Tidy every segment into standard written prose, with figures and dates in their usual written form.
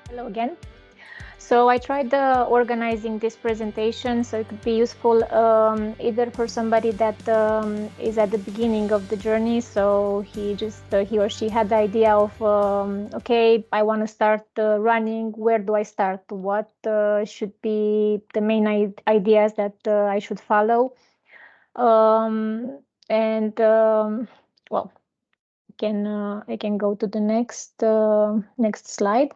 Hello again. So I tried organizing this presentation so it could be useful either for somebody that is at the beginning of the journey. So he or she had the idea of okay, I want to start running. Where do I start? What should be the main ideas that I should follow? And well, I can go to the next slide.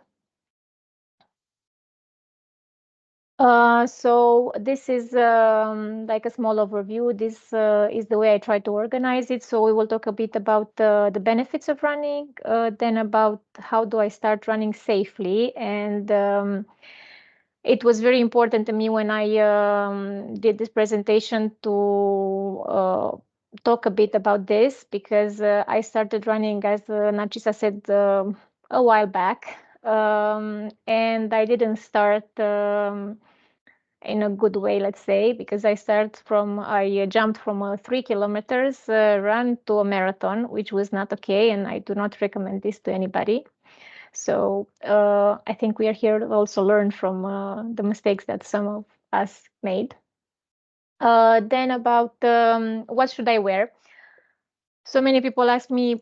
So this is like a small overview. This is the way I try to organize it. So we will talk a bit about the benefits of running, then about how do I start running safely. And it was very important to me when I did this presentation to talk a bit about this because I started running, as Narcisa said, a while back. And I didn't start in a good way, let's say, because I jumped from 3 kilometers run to a marathon, which was not okay, and I do not recommend this to anybody. So I think we are here to also learn from the mistakes that some of us made. Then about what should I wear? So many people ask me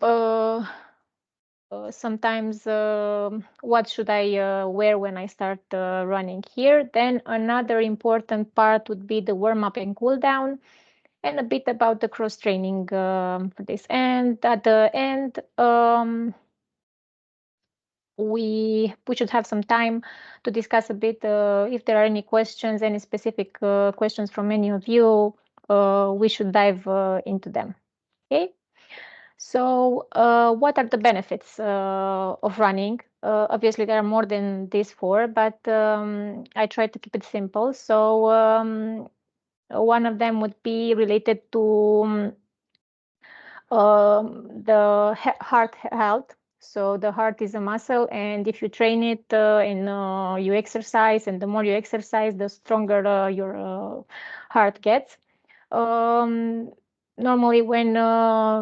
sometimes what should I wear when I start running here. Then another important part would be the warm up and cool down, and a bit about the cross training for this. And at the end, we should have some time to discuss a bit if there are any questions, any specific questions from any of you. We should dive into them. Okay. So, what are the benefits of running? Obviously, there are more than these four, but I try to keep it simple. So, one of them would be related to the heart health. So, the heart is a muscle, and if you train it and you exercise, and the more you exercise, the stronger your heart gets. Um, Normally, when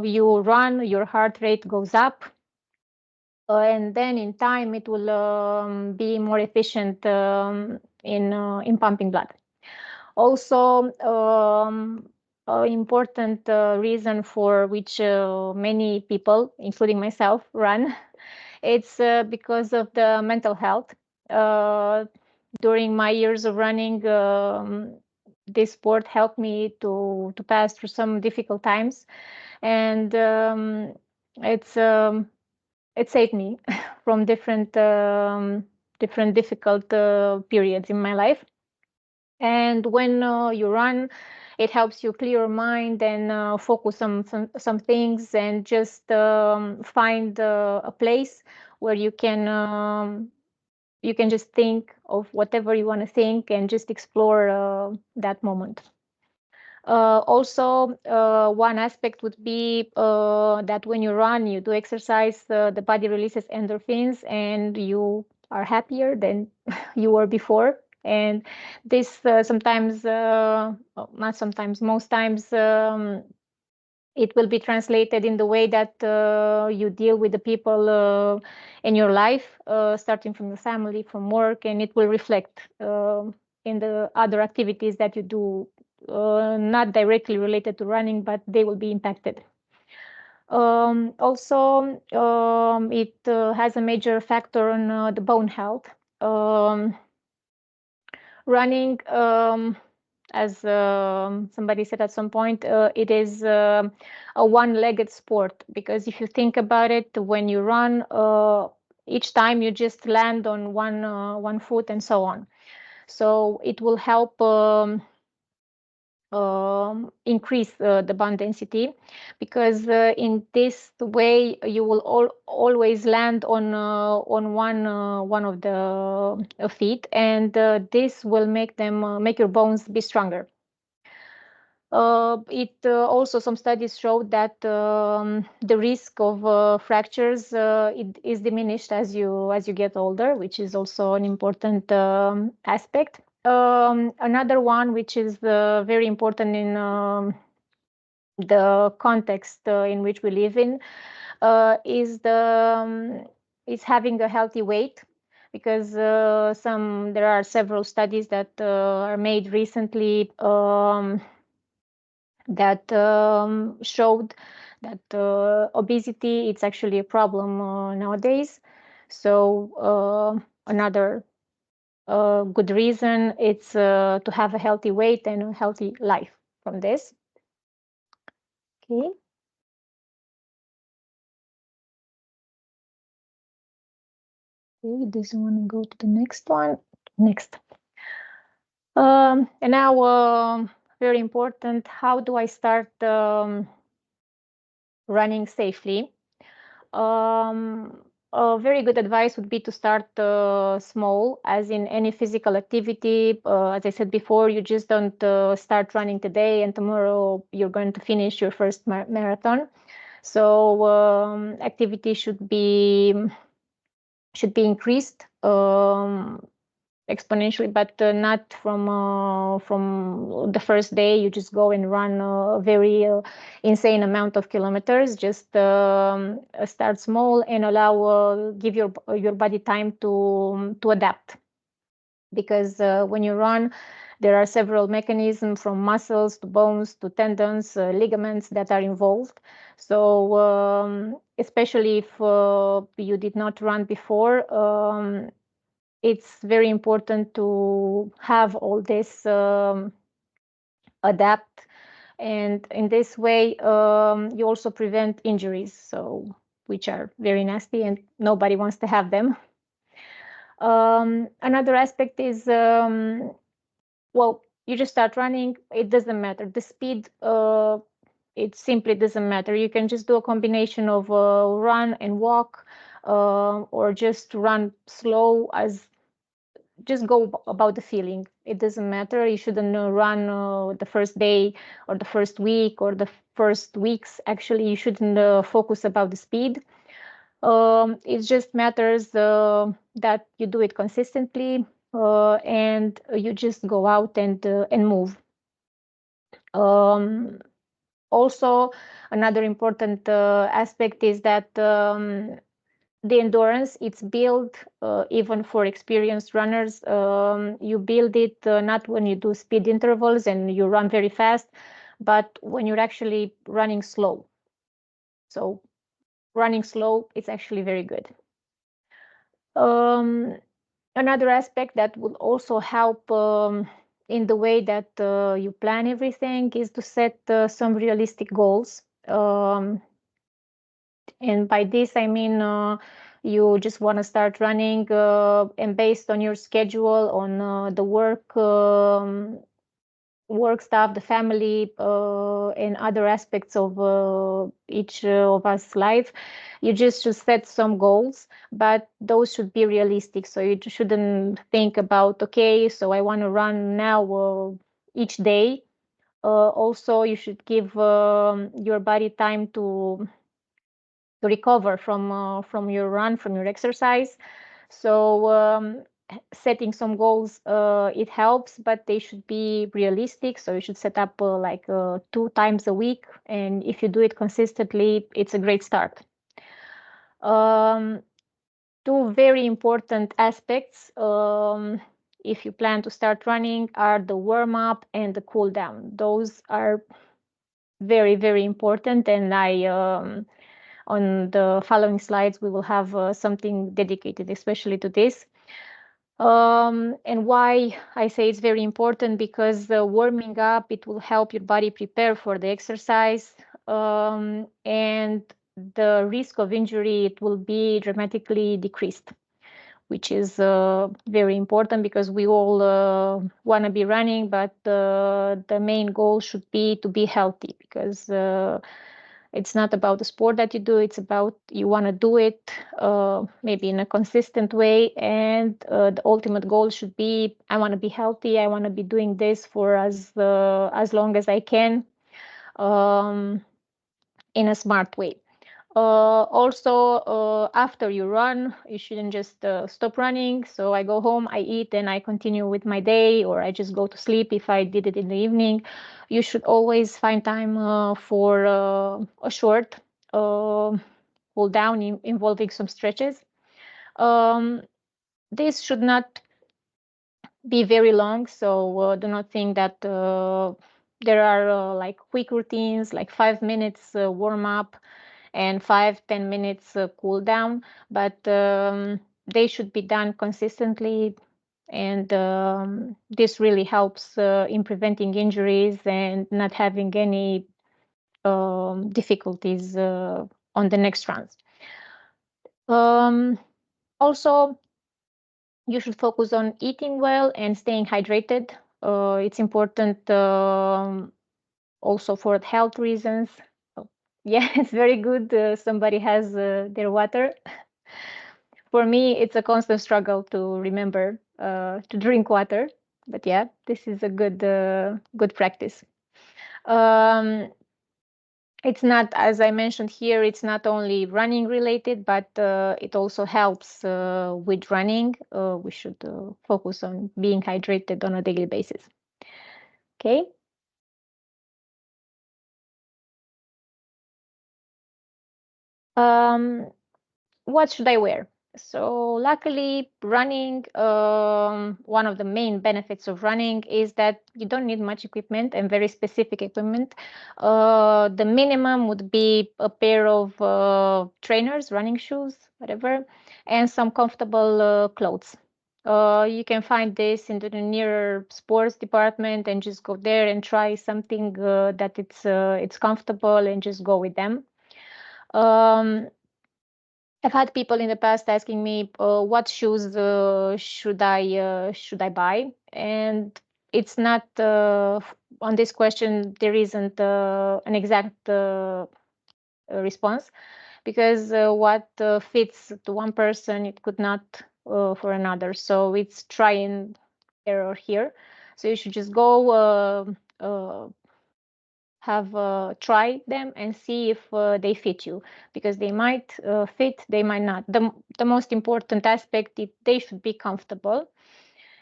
you run, your heart rate goes up, and then in time it will be more efficient in pumping blood. Also, an important reason for which many people, including myself, run, it's because of the mental health. Uh, During my years of running, this sport helped me to pass through some difficult times, and it's it saved me from different difficult periods in my life. And when you run, it helps you clear your mind and focus on some things, and just find a place where you can just think of whatever you want to think and just explore that moment. Also, one aspect would be that when you run, you do exercise, the body releases endorphins, and you are happier than you were before. And this sometimes, well, not sometimes, most times, it will be translated in the way that you deal with the people in your life, starting from the family, from work, and it will reflect in the other activities that you do, not directly related to running, but they will be impacted. Also, it has a major factor on the bone health. Running, as somebody said at some point, it is a one-legged sport, because if you think about it, when you run, each time you just land on one foot and so on. So it will help increase the bone density, because in this way you will always land on one of the feet, and this will make your bones be stronger. Also, some studies showed that the risk of fractures it is diminished as you get older, which is also an important aspect. Another one, which is very important in the context in which we live in, is having a healthy weight, because there are several studies that are made recently that showed that obesity it's actually a problem nowadays. So another good reason it's to have a healthy weight and a healthy life from this. Okay. Okay, this one to go to the next one. Next. And now, very important, how do I start running safely? A very good advice would be to start small, as in any physical activity. As I said before, you just don't start running today and tomorrow you're going to finish your first marathon. So activity should be increased exponentially, but not from the first day. You just go and run a very insane amount of kilometers. Just start small and give your body time to adapt. Because when you run, there are several mechanisms from muscles to bones to tendons, ligaments that are involved. So especially if you did not run before, it's very important to have all this adapt, and in this way you also prevent injuries, so which are very nasty and nobody wants to have them. Another aspect is well, you just start running, it doesn't matter the speed, it simply doesn't matter. You can just do a combination of run and walk, or just run slow, as just go about the feeling. It doesn't matter. You shouldn't run the first day or the first week or the first weeks. Actually, you shouldn't focus about the speed. It just matters that you do it consistently, and you just go out and move. Also, another important aspect is that the endurance it's built even for experienced runners. You build it not when you do speed intervals and you run very fast, but when you're actually running slow. So running slow is actually very good. Another aspect that will also help in the way that you plan everything is to set some realistic goals. And by this, I mean you just want to start running, and based on your schedule, on the work stuff, the family, and other aspects of each of us life, you just should set some goals, but those should be realistic. So you shouldn't think about, okay, so I want to run now each day. Also, you should give your body time to recover from your run, from your exercise. So setting some goals, it helps, but they should be realistic. So you should set up like 2 times a week, and if you do it consistently, it's a great start. Two very important aspects if you plan to start running are the warm up and the cool down. Those are very, very important, and on the following slides, we will have something dedicated especially to this. And why I say it's very important, because warming up, it will help your body prepare for the exercise, and the risk of injury, it will be dramatically decreased, which is very important, because we all want to be running, but the main goal should be to be healthy, because it's not about the sport that you do, it's about you want to do it maybe in a consistent way, and the ultimate goal should be, I want to be healthy, I want to be doing this for as long as I can, in a smart way. Also, after you run, you shouldn't just stop running. So I go home, I eat, and I continue with my day, or I just go to sleep if I did it in the evening. You should always find time for a short cool down involving some stretches. Um, This should not be very long, so do not think that there are like quick routines, like 5 minutes warm up and 5-10 minutes cool down, but they should be done consistently, and this really helps in preventing injuries and not having any difficulties on the next runs. Also, you should focus on eating well and staying hydrated. It's important also for health reasons. Oh, yeah, it's very good. Somebody has their water. For me, it's a constant struggle to remember to drink water. But yeah, this is a good practice. Um, it's not, as I mentioned here, it's not only running related, but it also helps with running. We should focus on being hydrated on a daily basis. Okay. Um, what should I wear? So luckily, running, one of the main benefits of running is that you don't need much equipment and very specific equipment. The minimum would be a pair of trainers, running shoes, whatever, and some comfortable clothes. You can find this in the near sports department and just go there and try something that it's comfortable and just go with them. Um, I've had people in the past asking me, what shoes should I buy? And it's not on this question. There isn't an exact response, because what fits to one person, it could not for another. So it's try and error here. So you should just go have try them and see if they fit you, because they might fit, they might not. The most important aspect, they should be comfortable.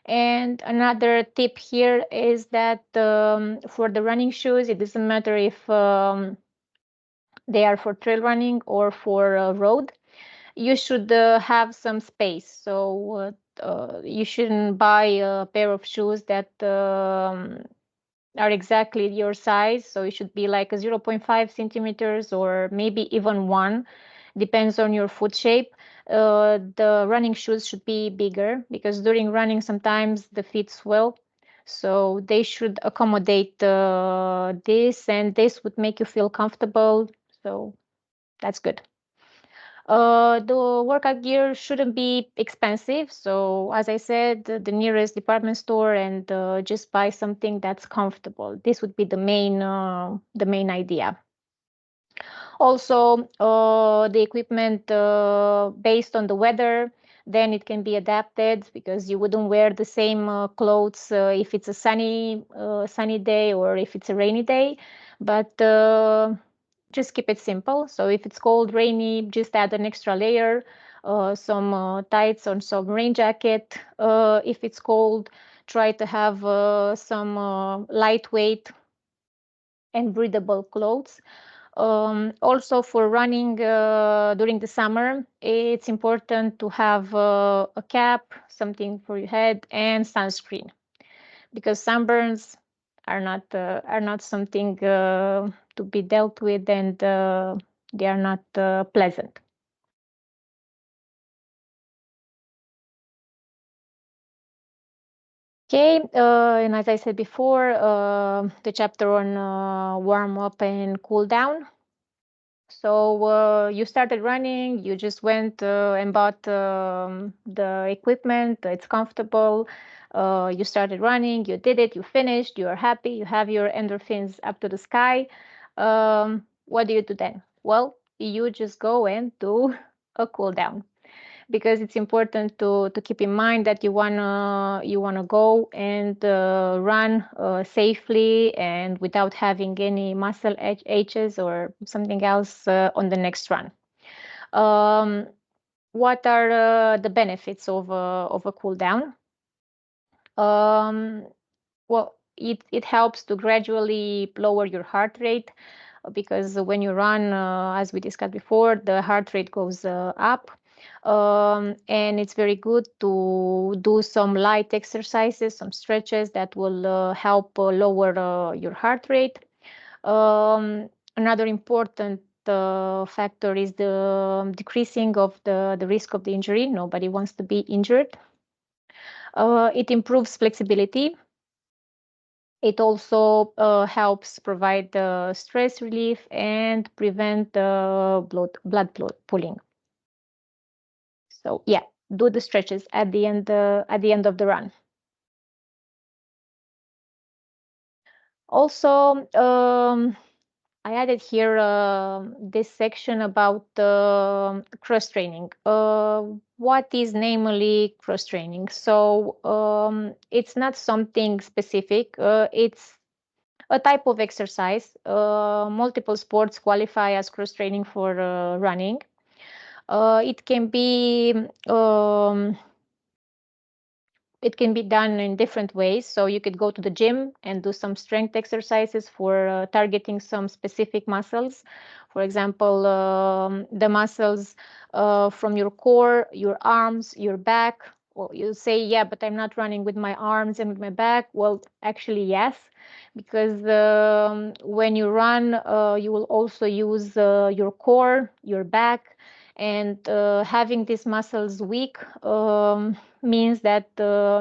And another tip here is that for the running shoes, it doesn't matter if they are for trail running or for road. You should have some space. So you shouldn't buy a pair of shoes that are exactly your size. So it should be like a 0.5 centimeters or maybe even one, depends on your foot shape. The running shoes should be bigger, because during running sometimes the feet swell. So they should accommodate this, and this would make you feel comfortable. So that's good. The workout gear shouldn't be expensive. So as I said, the nearest department store, and just buy something that's comfortable. This would be the main idea. Also, the equipment based on the weather, then it can be adapted, because you wouldn't wear the same clothes if it's a sunny day or if it's a rainy day. But just keep it simple. So if it's cold, rainy, just add an extra layer, some tights or some rain jacket. If it's cold, try to have some lightweight and breathable clothes. Also for running during the summer, it's important to have a cap, something for your head, and sunscreen, because sunburns are not something to be dealt with, and they are not pleasant. Okay, and as I said before, the chapter on warm up and cool down. So you started running, you just went and bought the equipment, it's comfortable. You started running, you did it, you finished, you are happy, you have your endorphins up to the sky. What do you do then? Well, you just go and do a cool down, because it's important to keep in mind that you wanna go and run safely and without having any muscle aches or something else on the next run. Um, what are the benefits of a cool down? Um, well, it helps to gradually lower your heart rate, because when you run, as we discussed before, the heart rate goes up. And it's very good to do some light exercises, some stretches that will help lower your heart rate. Another important factor is the decreasing of the risk of the injury. Nobody wants to be injured. It improves flexibility. It also helps provide stress relief and prevent blood pooling. So yeah, do the stretches at the end of the run. Also, I added here this section about cross training. What is namely cross training? So it's not something specific. It's a type of exercise. Multiple sports qualify as cross training for running. It can be done in different ways. So you could go to the gym and do some strength exercises for targeting some specific muscles. For example, the muscles from your core, your arms, your back. Well, you say, yeah, but I'm not running with my arms and with my back. Well, actually, yes, because when you run, you will also use your core, your back, and having these muscles weak means that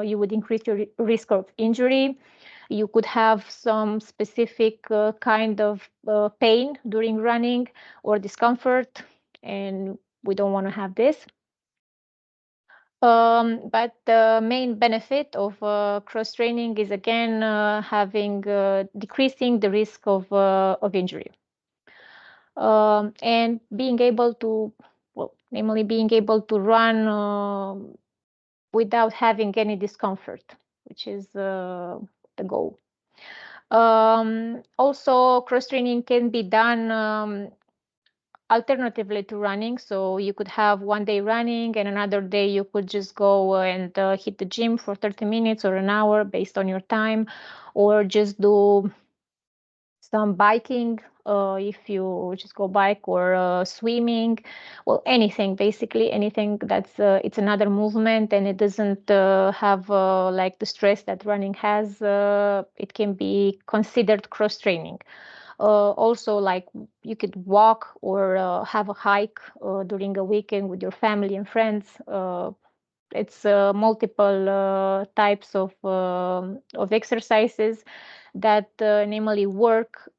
you would increase your risk of injury. You could have some specific kind of pain during running or discomfort, and we don't want to have this. But the main benefit of cross training is again having decreasing the risk of injury, and being able to, well, namely being able to run without having any discomfort, which is the goal. Also, cross training can be done alternatively to running. So you could have one day running and another day you could just go and hit the gym for 30 minutes or an hour based on your time, or just do some biking if you just go bike, or swimming. Well, anything, basically anything that's it's another movement and it doesn't have like the stress that running has. It can be considered cross training. Also, like, you could walk or have a hike during a weekend with your family and friends. It's multiple types of exercises that namely work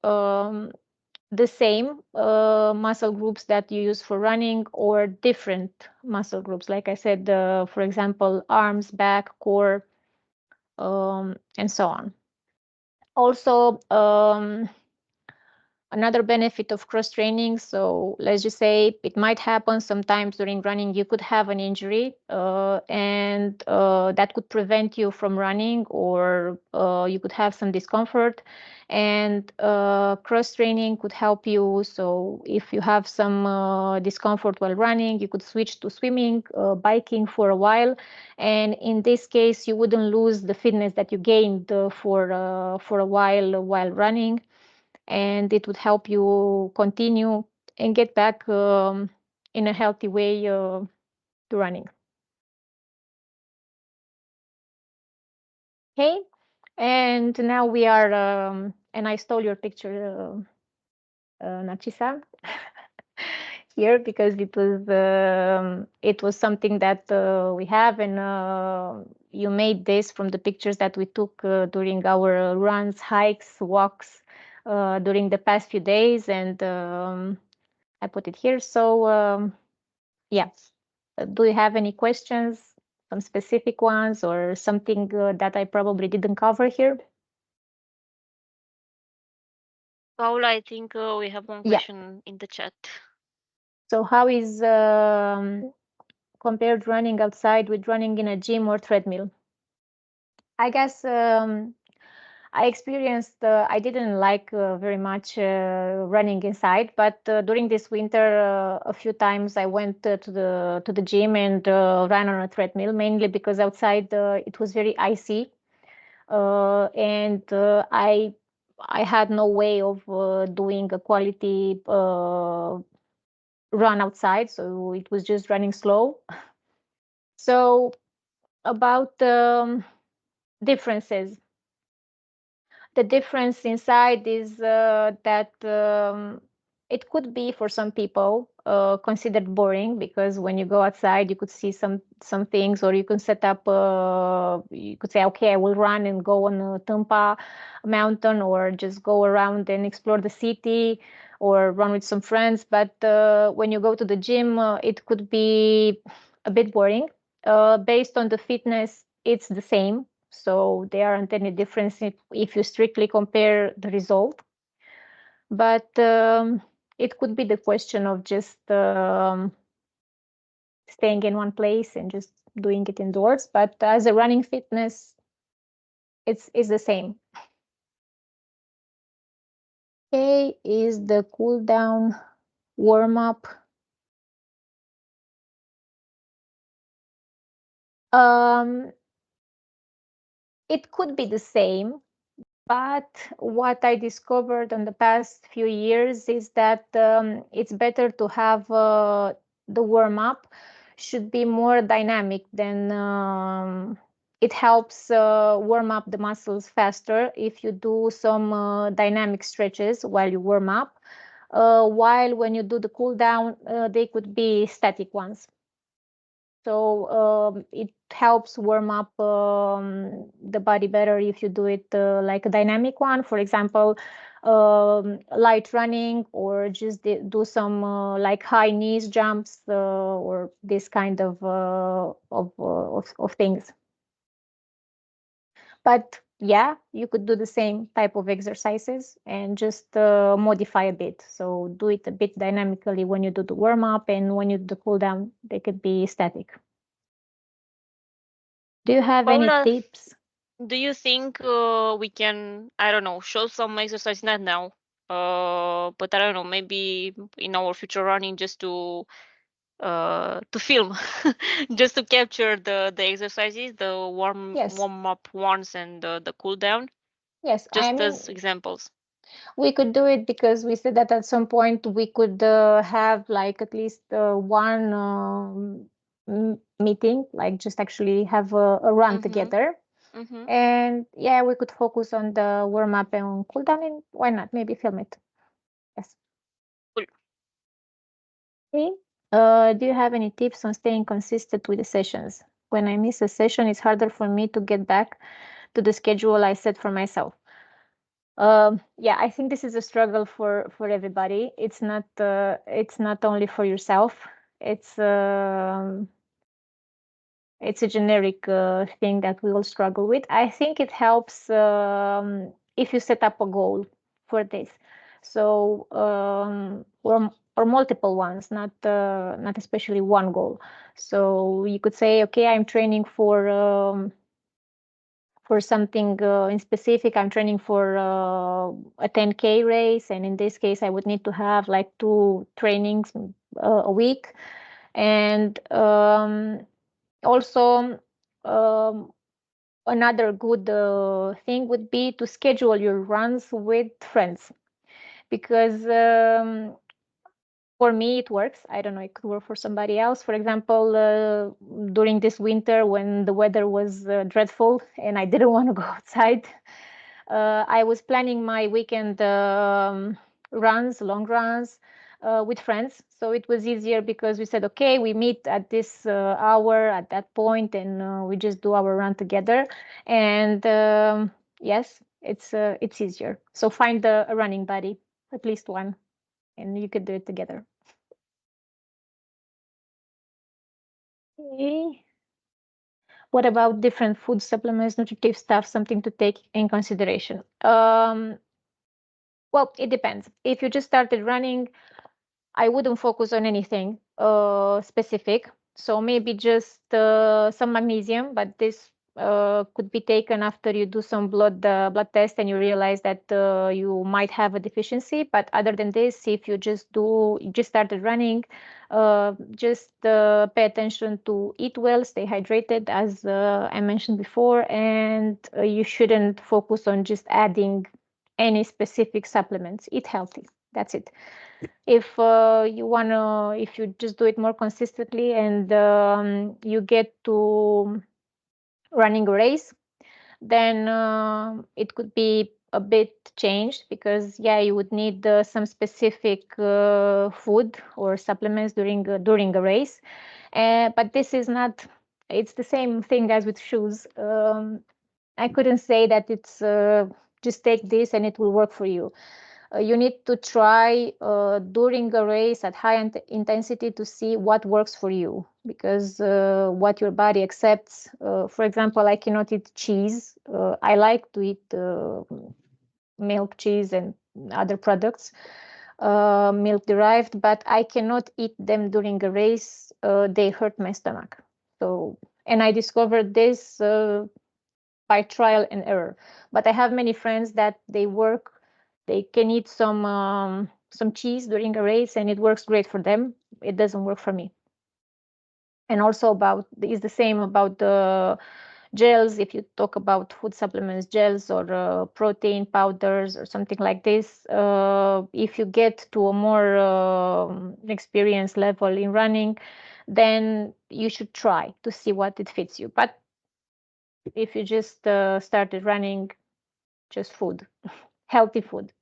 the same muscle groups that you use for running, or different muscle groups. Like I said, for example, arms, back, core, and so on. Also, another benefit of cross training, so let's just say it might happen sometimes during running, you could have an injury and that could prevent you from running, or you could have some discomfort, and cross training could help you. So if you have some discomfort while running, you could switch to swimming, biking for a while, and in this case you wouldn't lose the fitness that you gained for a while running, and it would help you continue and get back in a healthy way to running. Okay, and now we are, and I stole your picture, Nachisa, here, because it was something that we have, and you made this from the pictures that we took during our runs, hikes, walks during the past few days, and I put it here. So yeah, do you have any questions, some specific ones, or something that I probably didn't cover here? Paula, I think we have one Yeah. question in the chat. So how is compared running outside with running in a gym or treadmill? I guess I experienced, I didn't like very much running inside, but during this winter, a few times I went to the gym and ran on a treadmill, mainly because outside it was very icy, and I had no way of doing a quality run outside, so it was just running slow. So about differences, the difference inside is that it could be for some people considered boring, because when you go outside you could see some things, or you can set up you could say, okay, I will run and go on a Tampa mountain, or just go around and explore the city, or run with some friends. But when you go to the gym, it could be a bit boring. Based on the fitness, it's the same, so there aren't any difference if you strictly compare the result. But it could be the question of just staying in one place and just doing it indoors. But as a running fitness, it's the same. Okay, is the cool down warm up. Um, it could be the same. But what I discovered in the past few years is that it's better to have the warm up should be more dynamic than it helps warm up the muscles faster if you do some dynamic stretches while you warm up. While when you do the cool down, they could be static ones. So it helps warm up the body better if you do it like a dynamic one. For example, light running, or just do some like high knees jumps, or this kind of things. But yeah, you could do the same type of exercises and just modify a bit. So do it a bit dynamically when you do the warm up, and when you do the cool down, they could be static. Do you have any Paula, tips? do you think we can, I don't know, show some exercise, not now, but I don't know, maybe in our future running, just to film, just to capture the exercises, the Yes, warm up ones and the cool down, yes. I just mean, as examples. we could do it because we said that at some point we could have like at least one meeting, like just actually have a run Mm-hmm. together. Mm-hmm. And yeah, we could focus on the warm up and cool down, and why not? Maybe film it. Yes. Cool. Okay. Do you have any tips on staying consistent with the sessions? When I miss a session, it's harder for me to get back to the schedule I set for myself. Yeah, I think this is a struggle for everybody. It's not only for yourself. It's um, it's a generic thing that we all struggle with. I think it helps if you set up a goal for this. So or multiple ones, not especially one goal. So you could say, okay, I'm training for something in specific. I'm training for a 10K race, and in this case, I would need to have like 2 trainings a week. And also, um, another good thing would be to schedule your runs with friends, because for me it works. I don't know, it could work for somebody else. For example, during this winter when the weather was dreadful and I didn't want to go outside, I was planning my weekend runs, long runs, with friends. So it was easier because we said, okay, we meet at this hour at that point, and we just do our run together. And yes, it's easier. So find a running buddy, at least one, and you could do it together. Okay. What about different food supplements, nutritive stuff, something to take in consideration? Well, it depends. If you just started running, I wouldn't focus on anything specific. So maybe just some magnesium, but this could be taken after you do some blood test and you realize that you might have a deficiency. But other than this, if you just started running, just pay attention to eat well, stay hydrated, as I mentioned before, and you shouldn't focus on just adding any specific supplements. Eat healthy. That's it. If if you just do it more consistently and you get to running a race, then it could be a bit changed, because yeah, you would need some specific food or supplements during a race. But this is not, it's the same thing as with shoes. I couldn't say that it's just take this and it will work for you. You need to try during a race at high intensity to see what works for you, because what your body accepts. For example, I cannot eat cheese. I like to eat milk, cheese, and other products, milk derived, but I cannot eat them during a race. They hurt my stomach. So, and I discovered this by trial and error. But I have many friends that they can eat some cheese during a race and it works great for them. It doesn't work for me. And also about is the same about the gels. If you talk about food supplements, gels or protein powders or something like this, if you get to a more experience level in running, then you should try to see what it fits you. But if you just started running, just food, healthy food.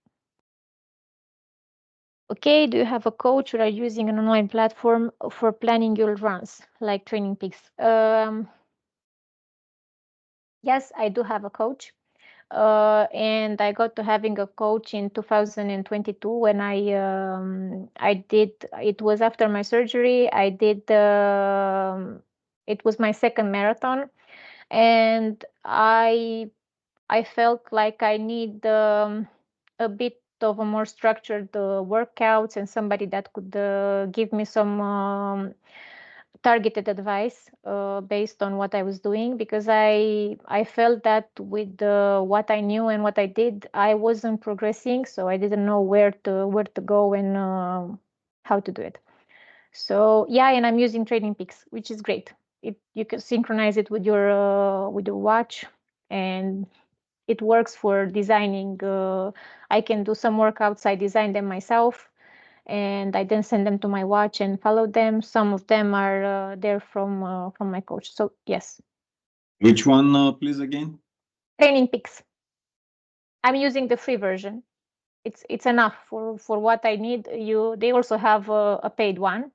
Okay, do you have a coach or are you using an online platform for planning your runs, like Training Peaks? Yes, I do have a coach. And I got to having a coach in 2022 when I did, it was after my surgery. It was my second marathon, and I felt like I need a bit of a more structured workouts and somebody that could give me some targeted advice based on what I was doing, because I felt that with what I knew and what I did, I wasn't progressing, so I didn't know where to go and how to do it. So yeah, and I'm using Training Peaks, which is great. You can synchronize it with your watch, and it works for designing. I can do some workouts. I design them myself, and I then send them to my watch and follow them. Some of them are there from my coach. So yes, Which one, please, again? Training Peaks. I'm using the free version. It's enough for what I need. They also have a paid one.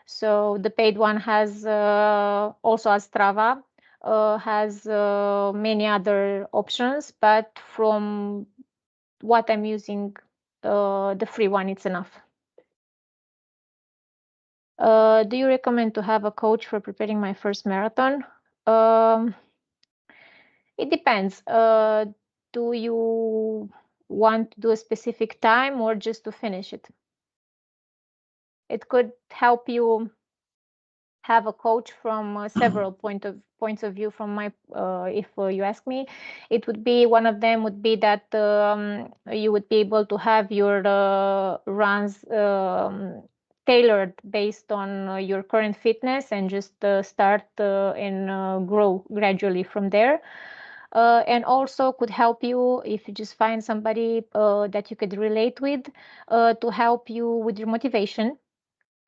So the paid one has also has Strava, has many other options, but from what I'm using, the free one, it's enough. Do you recommend to have a coach for preparing my first marathon? Um, it depends. Do you want to do a specific time or just to finish it? It could help you have a coach from several points of view. From my if you ask me, it would be one of them would be that you would be able to have your runs tailored based on your current fitness, and just start and grow gradually from there. And also could help you if you just find somebody that you could relate with, to help you with your motivation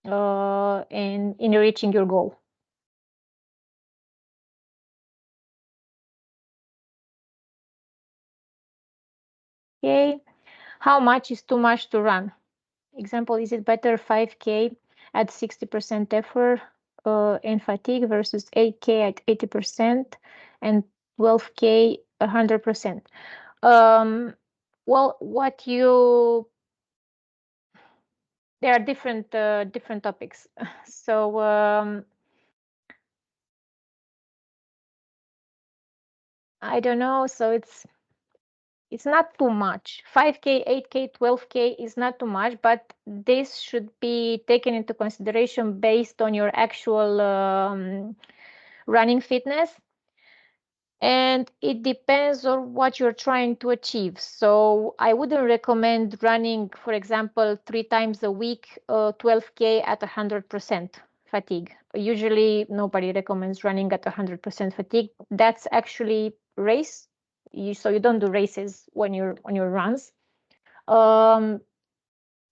and in reaching your goal. Okay, how much is too much to run? Example, is it better 5K at 60% effort and fatigue versus 8K at 80% and 12K 100%? Well, there are different topics. So I don't know. So it's not too much. 5K, 8K, 12K is not too much, but this should be taken into consideration based on your actual running fitness. And it depends on what you're trying to achieve. So I wouldn't recommend running, for example, 3 times a week, 12K at 100% fatigue. Usually nobody recommends running at 100% fatigue. That's actually race. So you don't do races when you're on your runs. Um,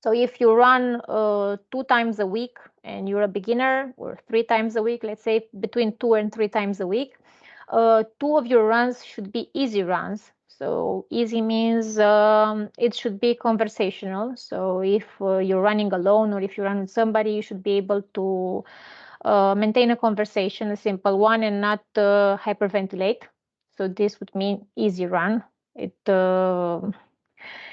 So if you run 2 times a week and you're a beginner, or 3 times a week, let's say between 2 and 3 times a week, 2 of your runs should be easy runs. So easy means it should be conversational. So if you're running alone or if you run with somebody, you should be able to maintain a conversation, a simple one, and not hyperventilate. So this would mean easy run.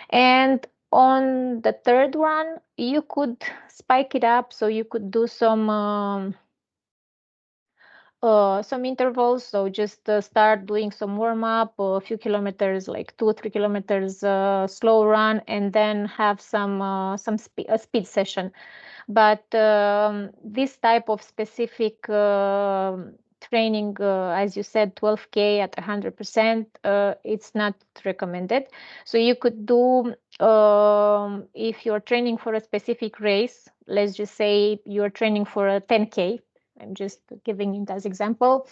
And on the third one, you could spike it up. So you could do some intervals. So just start doing some warm up, a few kilometers, like 2 or 3 kilometers, slow run, and then have a speed session. But this type of specific training, as you said, 12K at 100%, it's not recommended. So you could do, if you're training for a specific race, let's just say you're training for a 10K. I'm just giving it as example.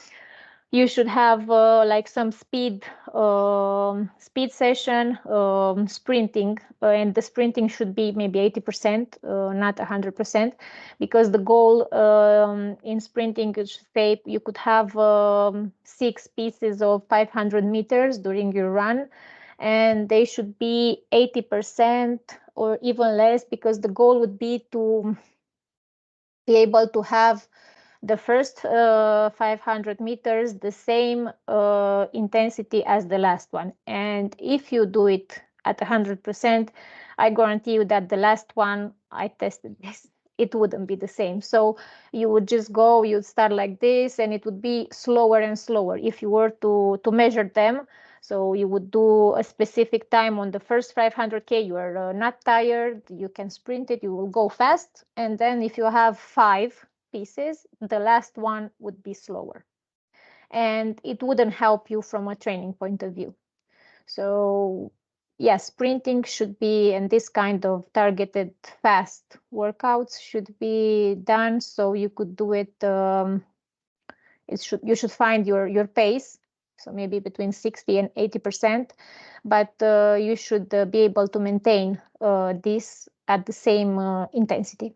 You should have like some speed session, sprinting, and the sprinting should be maybe 80%, not 100%, because the goal in sprinting is, say, you could have 6 pieces of 500 meters during your run, and they should be 80% or even less, because the goal would be to be able to have the first 500 meters the same intensity as the last one. And if you do it at 100%, I guarantee you that the last one, I tested this, it wouldn't be the same. So you would just go, you'd start like this, and it would be slower and slower if you were to measure them. So you would do a specific time on the first 500K, you are not tired, you can sprint it, you will go fast. And then if you have 5 pieces, the last one would be slower. And it wouldn't help you from a training point of view. So yes, sprinting should be, and this kind of targeted fast workouts should be done. So you could do it, you should find your pace. So maybe between 60 and 80%, but you should be able to maintain this at the same intensity.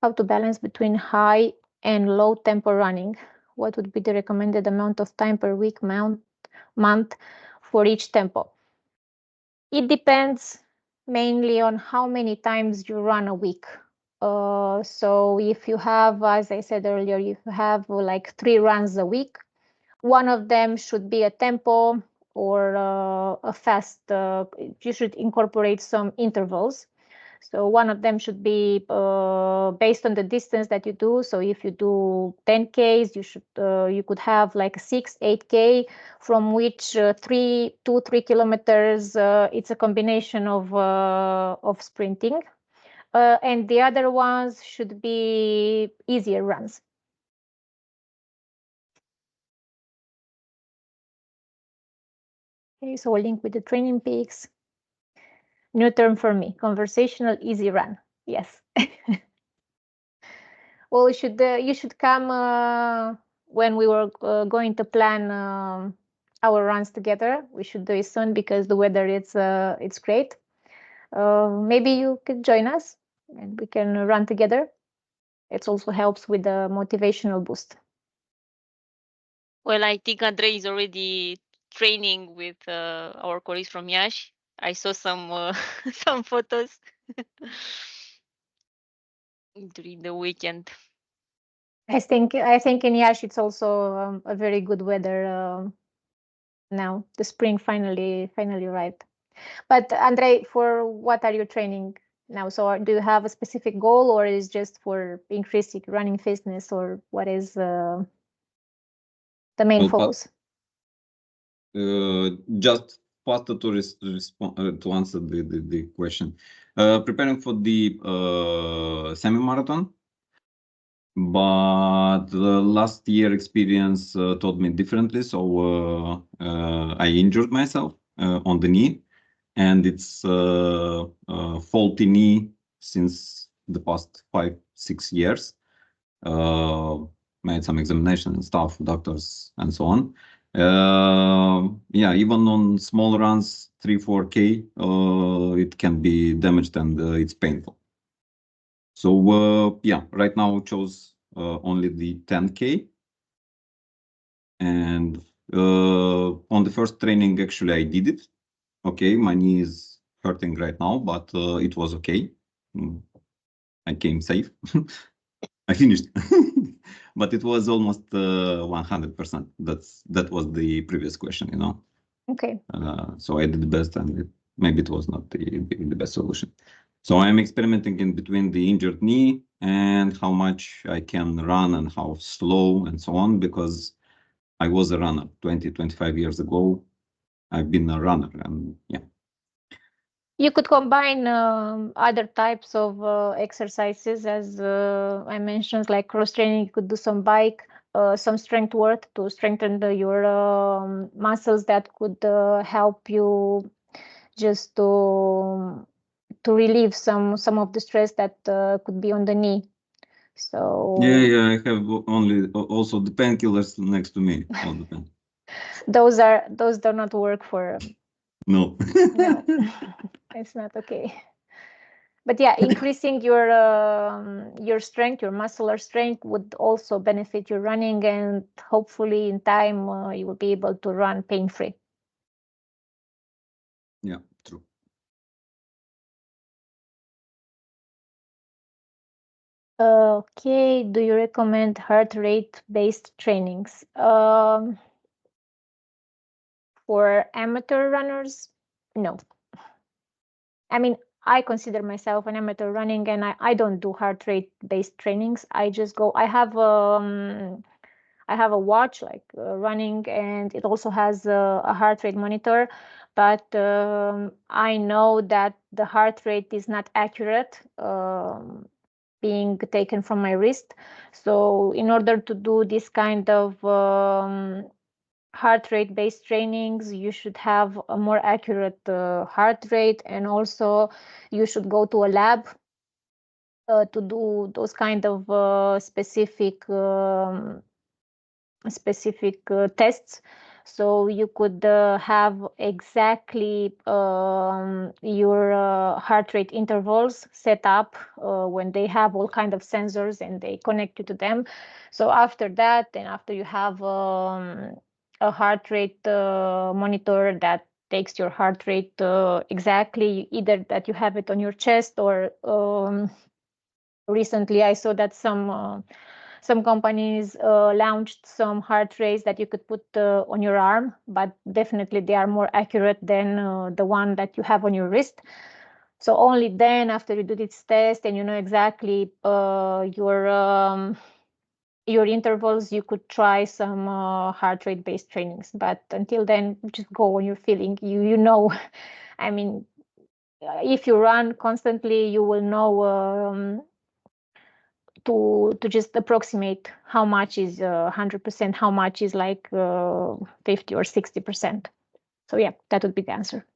How to balance between high and low tempo running? What would be the recommended amount of time per week, month for each tempo? It depends mainly on how many times you run a week. So if you have, as I said earlier, if you have like 3 runs a week, one of them should be a tempo or a fast. You should incorporate some intervals. So one of them should be based on the distance that you do. So if you do 10Ks, you could have like 6, 8K, from which 2, 3 kilometers, it's a combination of sprinting. And the other ones should be easier runs. Okay, so a link with the training peaks. New term for me, conversational easy run. Yes. Well, you should come when we were going to plan our runs together. We should do it soon because the weather it's great. Maybe you could join us and we can run together. It also helps with the motivational boost. Well, I think Andrei is already training with our colleagues from Iași. I saw some some photos during the weekend. I think in Iași it's also a very good weather now. The spring finally arrived. But Andrei, for what are you training now? So do you have a specific goal, or is just for increasing running fitness, or what is the main focus? Just faster to respond to answer the question. Preparing for the semi-marathon, but the last year experience taught me differently. So I injured myself on the knee, and it's faulty knee since the past 5-6 years. Made some examination and stuff, doctors and so on. Yeah, even on small runs, 3-4K, it can be damaged and it's painful. So yeah, right now chose only the 10K. And on the first training, actually, I did it. Okay, my knee is hurting right now, but it was okay. I came safe. I finished, but it was almost 100%. That was the previous question, you know. Okay. So I did the best, and maybe it was not the best solution. So I'm experimenting in between the injured knee and how much I can run and how slow and so on, because I was a runner 20-25 years ago. I've been a runner, and yeah. You could combine other types of exercises, as I mentioned, like cross training. You could do some bike, some strength work to strengthen your muscles that could help you just to relieve some of the stress that could be on the knee. So Yeah, I have only also the painkillers next to me all the time. those do not work for No. no. It's not okay. But yeah, increasing your strength, your muscular strength would also benefit your running, and hopefully in time you will be able to run pain-free. Yeah, true. Okay, do you recommend heart rate based trainings? For amateur runners, no. I mean, I consider myself an amateur running, and I don't do heart rate based trainings. I just go, I have a watch like running, and it also has a heart rate monitor, but I know that the heart rate is not accurate being taken from my wrist. So in order to do this kind of heart rate based trainings, you should have a more accurate heart rate, and also you should go to a lab to do those kind of specific tests, so you could have exactly your heart rate intervals set up when they have all kind of sensors and they connect you to them. So after that, and after you have a heart rate monitor that takes your heart rate exactly, either that you have it on your chest, or recently I saw that some companies launched some heart rates that you could put on your arm, but definitely they are more accurate than the one that you have on your wrist. So only then, after you do this test and you know exactly your intervals, you could try some heart rate based trainings. But until then, just go on your feeling. You know, I mean, if you run constantly, you will know to just approximate how much is 100%, how much is like 50 or 60%. So yeah, that would be the answer.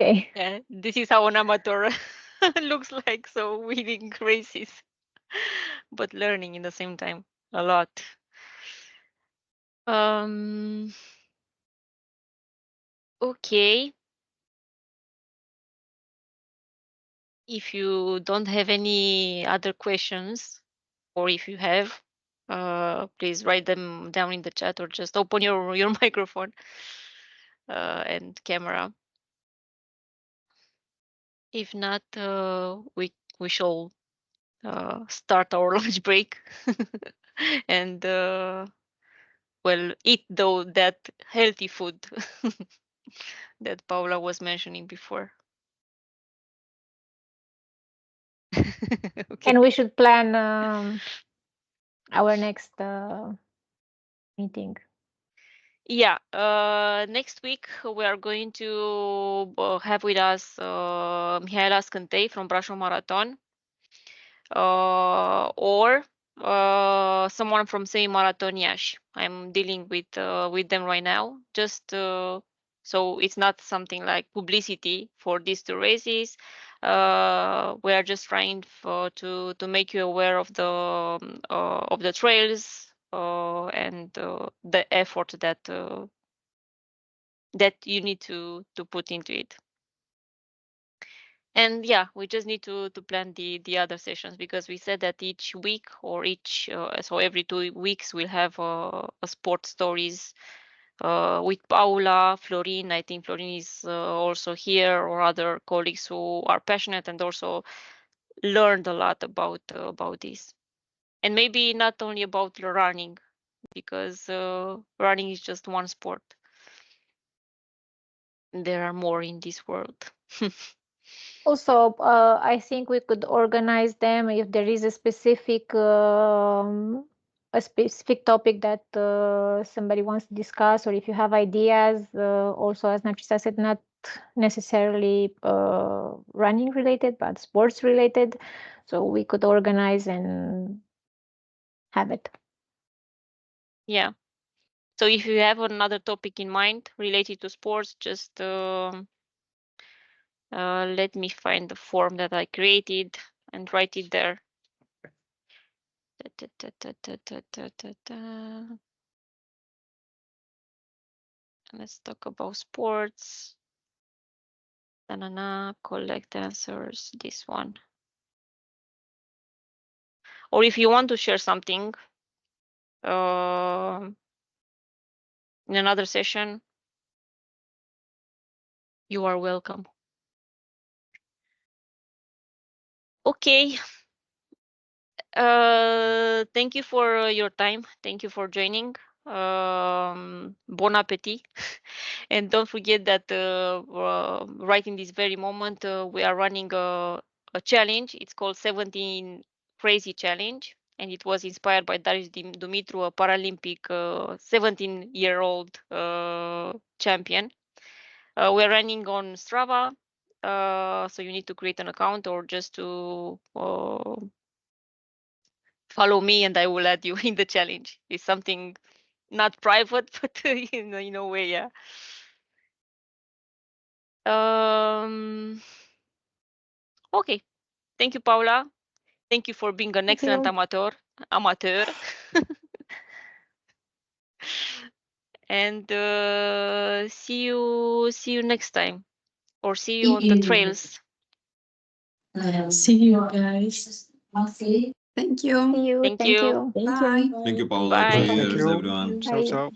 Okay. Yeah, this is how an amateur looks like. So winning races, but learning in the same time a lot. Okay. If you don't have any other questions, or if you have, please write them down in the chat, or just open your microphone and camera. If not, we shall start our lunch break and well, eat though that healthy food that Paula was mentioning before. Okay. And we should plan our next meeting. Yeah, next week we are going to have with us Mihaela Scântei from Brașov Marathon, or someone from Semi Marathon Iași. I'm dealing with them right now. Just So it's not something like publicity for these 2 races. We are just trying to make you aware of the trails and the effort that you need to put into it. And yeah, we just need to plan the other sessions, because we said that each week or so every 2 weeks we'll have a sport stories with Paula, Florin. I think Florin is also here, or other colleagues who are passionate and also learned a lot about this. And maybe not only about running, because running is just one sport. There are more in this world. Also, I think we could organize them if there is a specific topic that somebody wants to discuss, or if you have ideas. Also, as Narcisa said, not necessarily running related, but sports related. So we could organize and have it. Yeah. So if you have another topic in mind related to sports, just let me find the form that I created and write it there. Let's talk about sports. Collect answers, this one. Or if you want to share something in another session, you are welcome. Okay. Thank you for your time. Thank you for joining. Bon appetit. And don't forget that right in this very moment, we are running a challenge. It's called 17 Crazy Challenge. And it was inspired by Darius Dumitru, a Paralympic 17-year-old champion. We're running on Strava. So you need to create an account, or just to follow me and I will add you in the challenge. It's something not private, but in a way, yeah. Okay. Thank you, Paula. Thank you for being an excellent amateur. And see you next time, or see you on the trails. See you guys. Thank you. See you. Thank Thank you. you. Bye. Thank you, Paula. Bye. Cheers, Thank you. everyone. Ciao, Bye. ciao.